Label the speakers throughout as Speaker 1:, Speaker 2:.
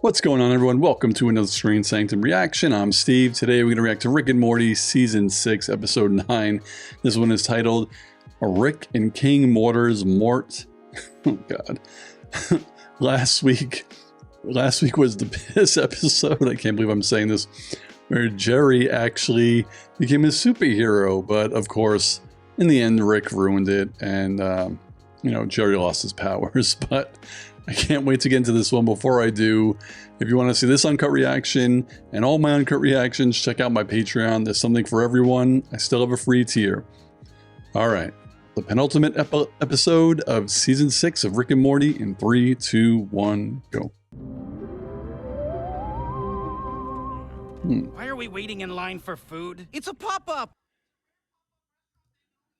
Speaker 1: What's going on, everyone? Welcome to another Screen Sanctum reaction. I'm Steve. Today we're going to react to Rick and Morty Season 6, Episode 9. This one is titled Rick and King Mortar's Mort. Oh, God. Last week was the piss episode. I can't believe I'm saying this. Where Jerry actually became a superhero. But, of course, in the end, Rick ruined it. And, Jerry lost his powers. But I can't wait to get into this one. Before I do, if you want to see this uncut reaction and all my uncut reactions, check out my Patreon. There's something for everyone. I still have a free tier. All right. The penultimate episode of Season 6 of Rick and Morty in 3, 2, 1, go.
Speaker 2: Why are we waiting in line for food?
Speaker 3: It's a pop-up!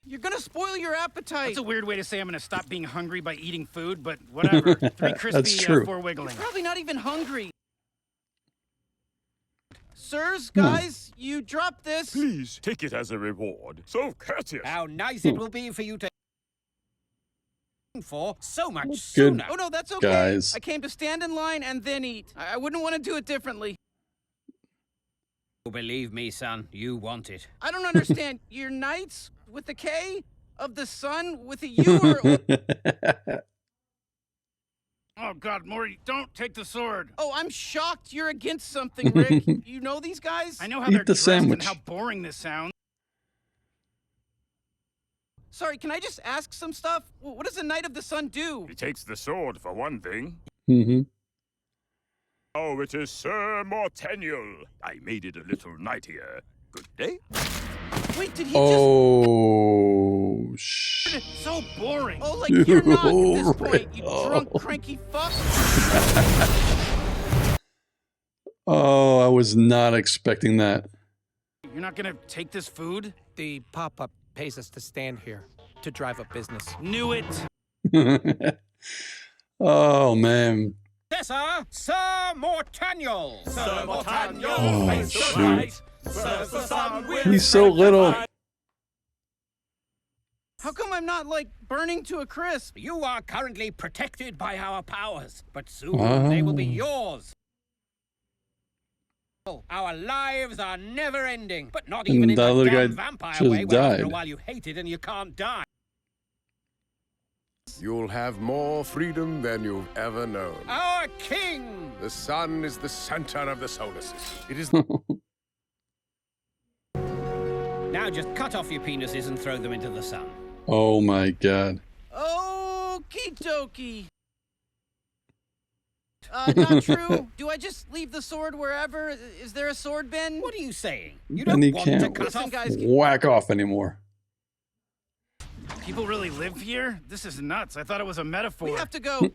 Speaker 3: You're gonna spoil your appetite!
Speaker 2: That's a weird way to say I'm gonna stop being hungry by eating food, but whatever. 3 crispy,
Speaker 1: That's true.
Speaker 2: 4 wiggling.
Speaker 3: You're probably not even hungry. Sirs, guys, you dropped this.
Speaker 4: Please take it as a reward. So courteous.
Speaker 5: How nice it will be for you to for so much
Speaker 1: Good.
Speaker 5: sooner.
Speaker 3: Oh no, that's okay.
Speaker 1: Guys.
Speaker 3: I came to stand in line and then eat. I wouldn't want to do it differently.
Speaker 5: Believe me, son, you want it.
Speaker 3: I don't understand. You're knights with a K? Of the sun with a U or...
Speaker 2: Oh God, Morty, don't take the sword.
Speaker 3: Oh, I'm shocked you're against something, Rick. You know these guys?
Speaker 2: I know how
Speaker 1: Eat
Speaker 2: they're
Speaker 1: the
Speaker 2: dressed
Speaker 1: sandwich.
Speaker 2: and how boring this sounds.
Speaker 3: Sorry, can I just ask some stuff? What does a Knight of the Sun do?
Speaker 4: He takes the sword for one thing.
Speaker 1: Mm-hmm.
Speaker 4: Oh, it is Sir Mortennial. I made it a little knightier. Good day.
Speaker 3: Wait, did he
Speaker 1: Oh,
Speaker 2: It's so boring.
Speaker 3: Oh, like you're not at this
Speaker 1: Rick.
Speaker 3: point, you drunk, cranky fuck.
Speaker 1: Oh, I was not expecting that.
Speaker 2: You're not gonna take this food?
Speaker 6: The pop-up pays us to stand here, to drive up business.
Speaker 2: Knew it.
Speaker 1: Oh, man.
Speaker 5: Sir Mortennial!
Speaker 4: Sir Mortennial,
Speaker 1: Oh,
Speaker 4: face the
Speaker 1: shoot.
Speaker 4: light. Serves the sun with
Speaker 1: He's so little.
Speaker 3: How come I'm not, like, burning to a crisp?
Speaker 5: You are currently protected by our powers, but soon they will be yours. Our lives are never ending, but not even in
Speaker 1: that
Speaker 5: the
Speaker 1: little
Speaker 5: dumb
Speaker 1: guy
Speaker 5: vampire
Speaker 1: just
Speaker 5: way where after a
Speaker 1: died.
Speaker 5: while you hate it and you can't die.
Speaker 7: You'll have more freedom than you've ever known.
Speaker 5: Our king!
Speaker 7: The sun is the center of the solar system. It is
Speaker 5: Now just cut off your penises and throw them into the sun.
Speaker 1: Oh, my God.
Speaker 3: Okie dokie. Not true. Do I just leave the sword wherever? Is there a sword bin?
Speaker 5: What are you saying? You
Speaker 1: And he
Speaker 5: don't want to
Speaker 1: can't
Speaker 5: cut
Speaker 3: Listen,
Speaker 5: off...
Speaker 3: guys,
Speaker 1: whack off anymore.
Speaker 2: People really live here? This is nuts. I thought it was a metaphor.
Speaker 3: we have to go.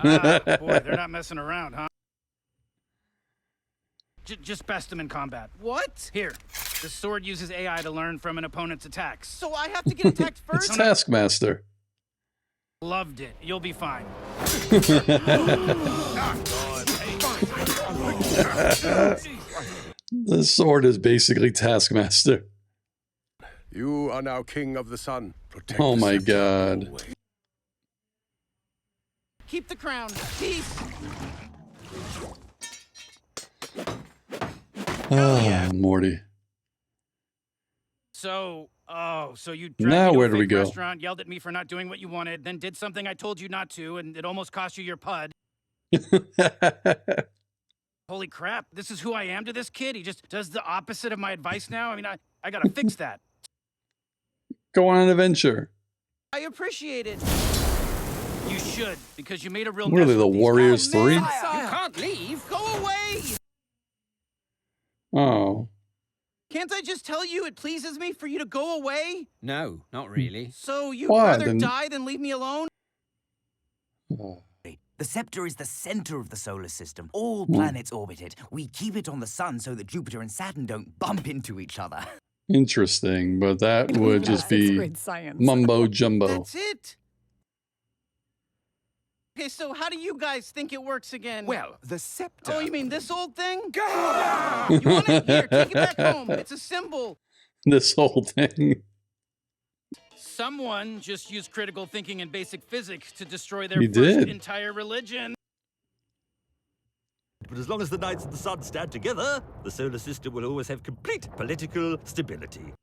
Speaker 2: Ah, boy, they're not messing around, huh? Just best them in combat.
Speaker 3: What?
Speaker 2: Here, the sword uses AI to learn from an opponent's attacks.
Speaker 3: So I have to get attacked
Speaker 1: It's
Speaker 3: first?
Speaker 1: Taskmaster.
Speaker 2: Loved it. You'll be fine.
Speaker 1: The sword is basically Taskmaster.
Speaker 7: you are now king of the sun. Protect
Speaker 1: Oh,
Speaker 7: the
Speaker 1: my
Speaker 7: scepter
Speaker 1: God.
Speaker 7: always.
Speaker 3: Keep the crown. Peace.
Speaker 1: Oh, Morty.
Speaker 2: So you dragged
Speaker 1: Now
Speaker 2: me to
Speaker 1: where
Speaker 2: a
Speaker 1: do we
Speaker 2: fake
Speaker 1: go?
Speaker 2: restaurant, yelled at me for not doing what you wanted, then did something I told you not to, and it almost cost you your pud. Holy crap, this is who I am to this kid? He just does the opposite of my advice now? I mean, I gotta fix that.
Speaker 1: Go on an adventure.
Speaker 3: I appreciate it.
Speaker 2: You should, because you made a real
Speaker 1: What are they,
Speaker 2: mess
Speaker 1: the
Speaker 2: with these
Speaker 1: Warriors
Speaker 2: guys.
Speaker 1: 3?
Speaker 5: You can't leave.
Speaker 3: Go away.
Speaker 1: Oh.
Speaker 3: Can't I just tell you it pleases me for you to go away?
Speaker 5: No, not really.
Speaker 3: So you'd
Speaker 1: Why,
Speaker 3: rather
Speaker 1: then?
Speaker 3: die than leave me alone?
Speaker 8: The scepter is the center of the solar system. All planets orbit it. We keep it on the sun so that Jupiter and Saturn don't bump into each other.
Speaker 1: Interesting, but that would just be mumbo jumbo.
Speaker 3: That's it. Okay, so how do you guys think it works again?
Speaker 6: Well, the scepter...
Speaker 3: Oh, you mean this old thing? You want it? Here, take it back home. It's a symbol.
Speaker 1: This whole thing.
Speaker 2: Someone just used critical thinking and basic physics to destroy their
Speaker 1: He
Speaker 2: first
Speaker 1: did.
Speaker 2: entire religion.
Speaker 9: But as long as the Knights of the Sun stand together, the solar system will always have complete political stability.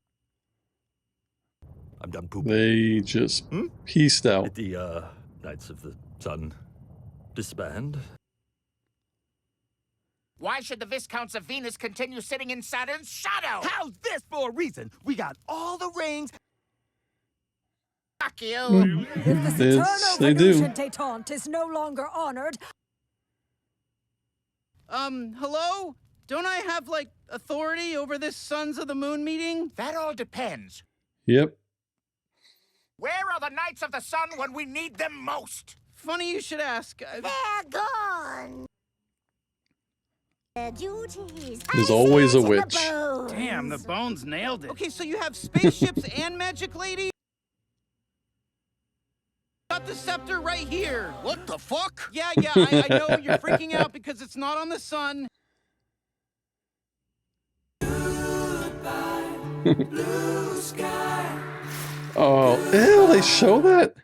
Speaker 9: I'm done pooping.
Speaker 1: They just pieced out.
Speaker 9: Did the Knights of the Sun disband?
Speaker 5: Why should the Viscounts of Venus continue sitting in Saturn's shadow?
Speaker 8: How's this for a reason? We got all the rings.
Speaker 5: Fuck you.
Speaker 10: If the
Speaker 1: Yes, they do.
Speaker 10: Saturno detente is no longer honored.
Speaker 3: Hello? Don't I have, like, authority over this Sons of the Moon meeting?
Speaker 5: That all depends.
Speaker 1: Yep.
Speaker 5: Where are the Knights of the Sun when we need them most?
Speaker 3: Funny you should ask.
Speaker 11: They're gone. Their duties.
Speaker 1: There's always a witch.
Speaker 2: Damn, the bones nailed it.
Speaker 3: Okay, so you have spaceships and magic lady? Got the scepter right here.
Speaker 5: What the fuck?
Speaker 3: Yeah, I know you're freaking out because it's not on the sun.
Speaker 10: Blue sky.
Speaker 1: Oh, ew, they show that?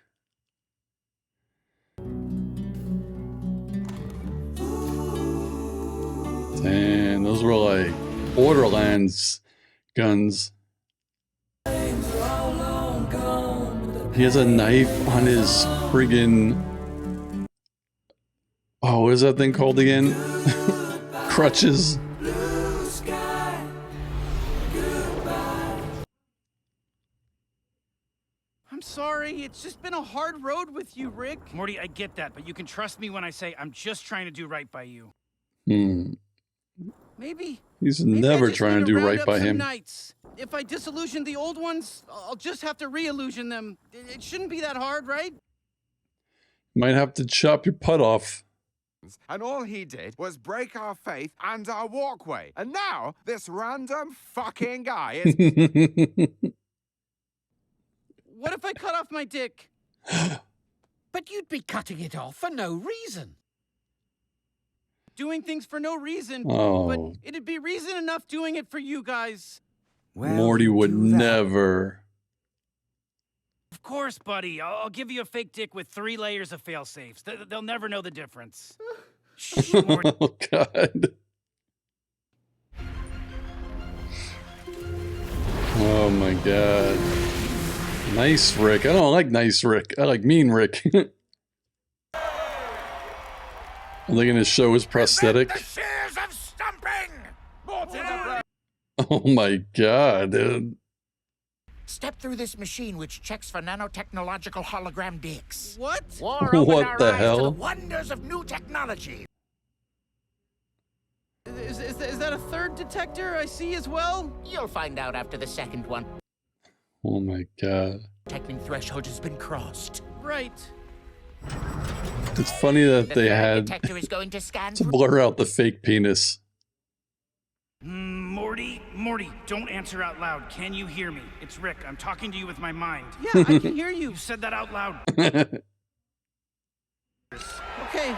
Speaker 1: Damn, those were like Borderlands guns. He has a knife on his friggin'... Oh, what is that thing called again? Crutches.
Speaker 3: I'm sorry, it's just been a hard road with you, Rick.
Speaker 2: Morty, I get that, but you can trust me when I say I'm just trying to do right by you.
Speaker 3: Maybe
Speaker 1: He's
Speaker 3: I
Speaker 1: never
Speaker 3: just
Speaker 1: trying
Speaker 3: need
Speaker 1: to do
Speaker 3: round
Speaker 1: right
Speaker 3: up
Speaker 1: by
Speaker 3: some
Speaker 1: him.
Speaker 3: Knights. If I disillusion the old ones, I'll just have to re-illusion them. It shouldn't be that hard, right?
Speaker 1: Might have to chop your putt off.
Speaker 12: And all he did was break our faith and our walkway. And now, this random fucking guy is...
Speaker 3: What if I cut off my dick?
Speaker 5: But you'd be cutting it off for no reason.
Speaker 3: Doing things for no reason,
Speaker 1: Oh.
Speaker 3: but it'd be reason enough doing it for you guys.
Speaker 8: Well,
Speaker 1: Morty would
Speaker 8: do that.
Speaker 1: never.
Speaker 2: Of course, buddy. I'll give you a fake dick with 3 layers of fail-safes. They'll never know the difference. Shh, Morty.
Speaker 1: Oh, God. Oh, my God. Nice Rick. I don't like nice Rick. I like mean Rick. Are they going to show his prosthetic?
Speaker 5: The shears of stumping!
Speaker 1: Oh, my God, dude.
Speaker 5: Step through this machine which checks for nanotechnological hologram dicks.
Speaker 3: What?
Speaker 5: Or open
Speaker 1: What
Speaker 5: our
Speaker 1: the
Speaker 5: eyes to the
Speaker 1: hell?
Speaker 5: wonders of new technology.
Speaker 3: Is that a third detector I see as well?
Speaker 5: You'll find out after the second one.
Speaker 1: Oh, my God.
Speaker 5: Detecting threshold has been crossed.
Speaker 3: Right.
Speaker 1: It's funny that
Speaker 5: The
Speaker 1: they
Speaker 5: third
Speaker 1: had
Speaker 5: detector is going to scan
Speaker 1: to blur out the fake penis.
Speaker 2: Morty, don't answer out loud. Can you hear me? It's Rick. I'm talking to you with my mind.
Speaker 3: Yeah, I can hear you.
Speaker 2: You said that out loud.
Speaker 3: Okay,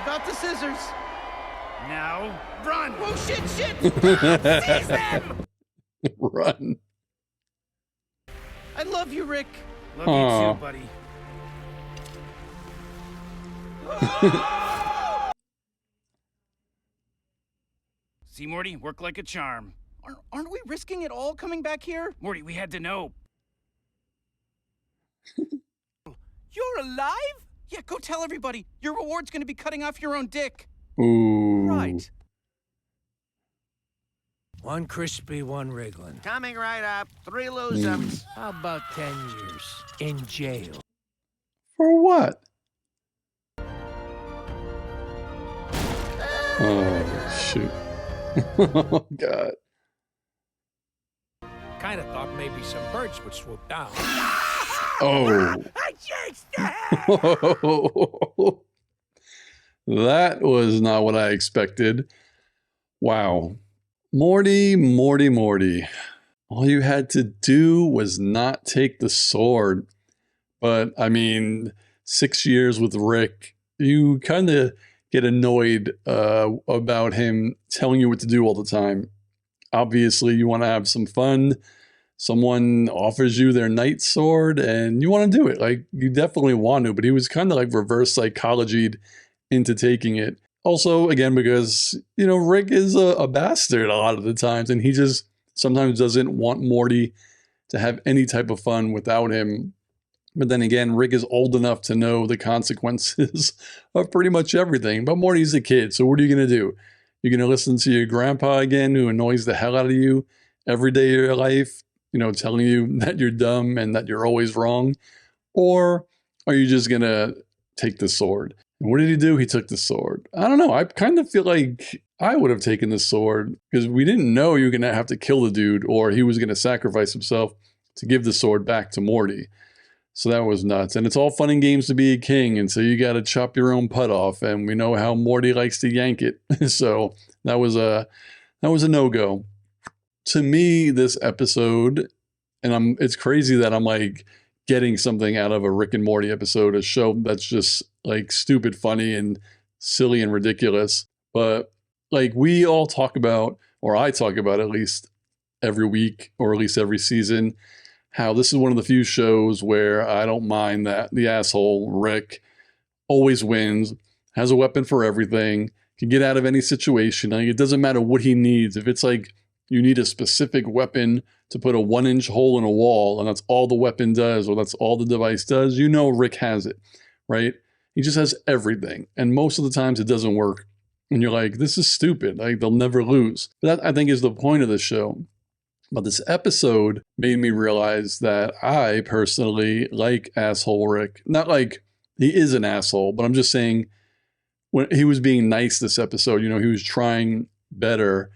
Speaker 3: got the scissors.
Speaker 2: Now, run!
Speaker 3: Oh, shit!
Speaker 5: Seize them!
Speaker 1: Run.
Speaker 3: I love you, Rick.
Speaker 2: Love
Speaker 1: Aw.
Speaker 2: you too, buddy. See, Morty, work like a charm.
Speaker 3: Aren't we risking it all coming back here?
Speaker 2: Morty, we had to know.
Speaker 3: You're alive? Yeah, go tell everybody. Your reward's gonna be cutting off your own dick.
Speaker 1: Ooh.
Speaker 6: Right. One crispy, one wriggling.
Speaker 5: Coming right up. 3 lose-ems.
Speaker 6: How about 10 years in jail?
Speaker 1: For what? Oh, shoot. Oh, God.
Speaker 6: Kind of thought maybe some birds would swoop down.
Speaker 1: Oh.
Speaker 5: I jinxed it!
Speaker 1: That was not what I expected. Wow. Morty. All you had to do was not take the sword. But, I mean, 6 years with Rick, you kind of get annoyed about him telling you what to do all the time. Obviously, you want to have some fun. Someone offers you their knight sword and you want to do it. Like, you definitely want to, but he was kind of like reverse psychologied into taking it. Also, again, because, you know, Rick is a bastard a lot of the times, and he just sometimes doesn't want Morty to have any type of fun without him. But then again, Rick is old enough to know the consequences of pretty much everything. But Morty's a kid, so what are you going to do? You're going to listen to your grandpa again, who annoys the hell out of you every day of your life, you know, telling you that you're dumb and that you're always wrong? Or are you just going to take the sword? And what did he do? He took the sword. I don't know. I kind of feel like I would have taken the sword, because we didn't know you were going to have to kill the dude, or he was going to sacrifice himself to give the sword back to Morty. So that was nuts. And it's all fun and games to be a king, and so you got to chop your own putt off, and we know how Morty likes to yank it. So that was a no-go. To me, this episode, and it's crazy that I'm like getting something out of a Rick and Morty episode, a show that's just like stupid funny and silly and ridiculous. But like we all talk about, or I talk about at least every week, or at least every season, how this is one of the few shows where I don't mind that the asshole, Rick, always wins, has a weapon for everything, can get out of any situation. Like, it doesn't matter what he needs. If it's like you need a specific weapon to put a 1-inch hole in a wall, and that's all the weapon does, or that's all the device does, you know Rick has it, right? He just has everything. And most of the times it doesn't work. And you're like, this is stupid. Like, they'll never lose. But that, I think, is the point of the show. But this episode made me realize that I personally like asshole Rick. Not like he is an asshole, but I'm just saying when he was being nice this episode, you know, he was trying better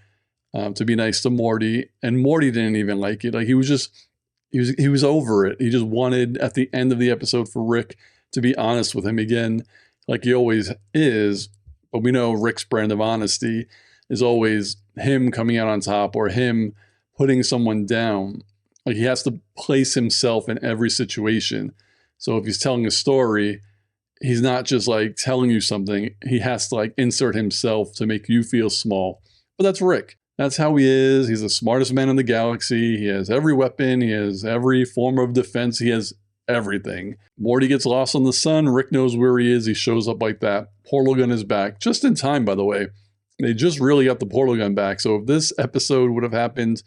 Speaker 1: to be nice to Morty, and Morty didn't even like it. Like, he was over it. He just wanted at the end of the episode for Rick to be honest with him again, like he always is. But we know Rick's brand of honesty is always him coming out on top, or him putting someone down. Like, he has to place himself in every situation. So if he's telling a story, he's not just like telling you something. He has to like insert himself to make you feel small. But that's Rick. That's how he is. He's the smartest man in the galaxy. He has every weapon. He has every form of defense. He has everything. Morty gets lost on the sun. Rick knows where he is. He shows up like that. Portal gun is back. Just in time, by the way. They just really got the portal gun back. So if this episode would have happened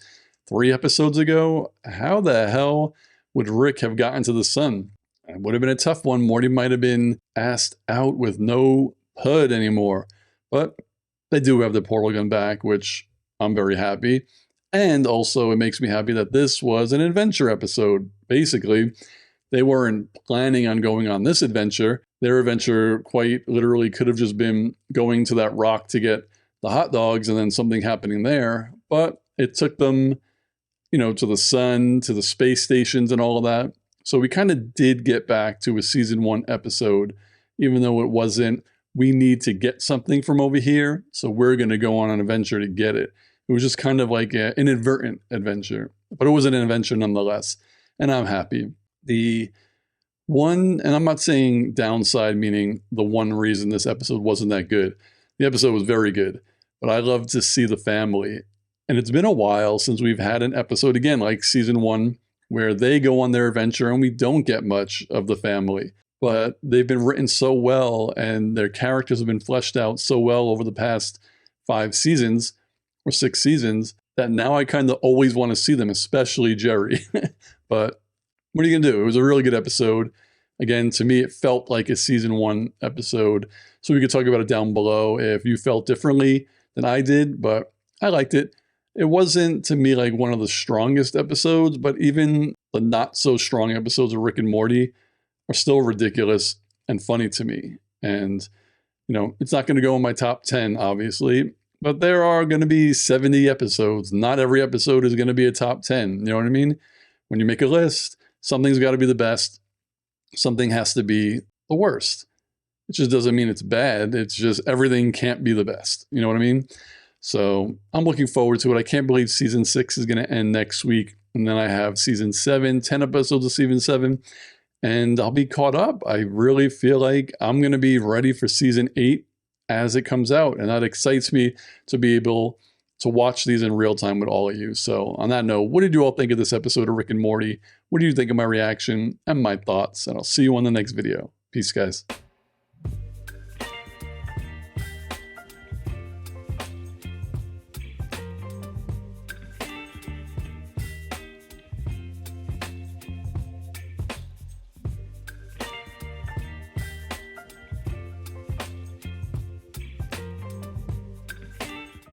Speaker 1: 3 episodes ago, how the hell would Rick have gotten to the sun? It would have been a tough one. Morty might have been asked out with no PUD anymore. But they do have the portal gun back, which I'm very happy. And also it makes me happy that this was an adventure episode. Basically, they weren't planning on going on this adventure. Their adventure quite literally could have just been going to that rock to get the hot dogs and then something happening there. But it took them, you know, to the sun, to the space stations and all of that. So we kind of did get back to a season 1 episode, even though it wasn't, we need to get something from over here, so we're going to go on an adventure to get it. It was just kind of like an inadvertent adventure, but it was an adventure nonetheless. And I'm happy. The one, and I'm not saying downside, meaning the one reason this episode wasn't that good. The episode was very good, but I love to see the family. And it's been a while since we've had an episode, again, like season 1, where they go on their adventure and we don't get much of the family. But they've been written so well, and their characters have been fleshed out so well over the past 5 seasons, or 6 seasons, that now I kind of always want to see them, especially Jerry. But what are you going to do? It was a really good episode. Again, to me, it felt like a season 1 episode. So we could talk about it down below if you felt differently than I did, but I liked it. It wasn't, to me, like one of the strongest episodes, but even the not so strong episodes of Rick and Morty are still ridiculous and funny to me. And, you know, it's not going to go in my top 10, obviously, but there are going to be 70 episodes. Not every episode is going to be a top 10. You know what I mean? When you make a list, something's got to be the best. Something has to be the worst. It just doesn't mean it's bad. It's just everything can't be the best. You know what I mean? So I'm looking forward to it. I can't believe season 6 is going to end next week. And then I have season 7, 10 episodes of season 7. And I'll be caught up. I really feel like I'm going to be ready for season 8 as it comes out. And that excites me to be able to watch these in real time with all of you. So on that note, what did you all think of this episode of Rick and Morty? What do you think of my reaction and my thoughts? And I'll see you on the next video. Peace, guys.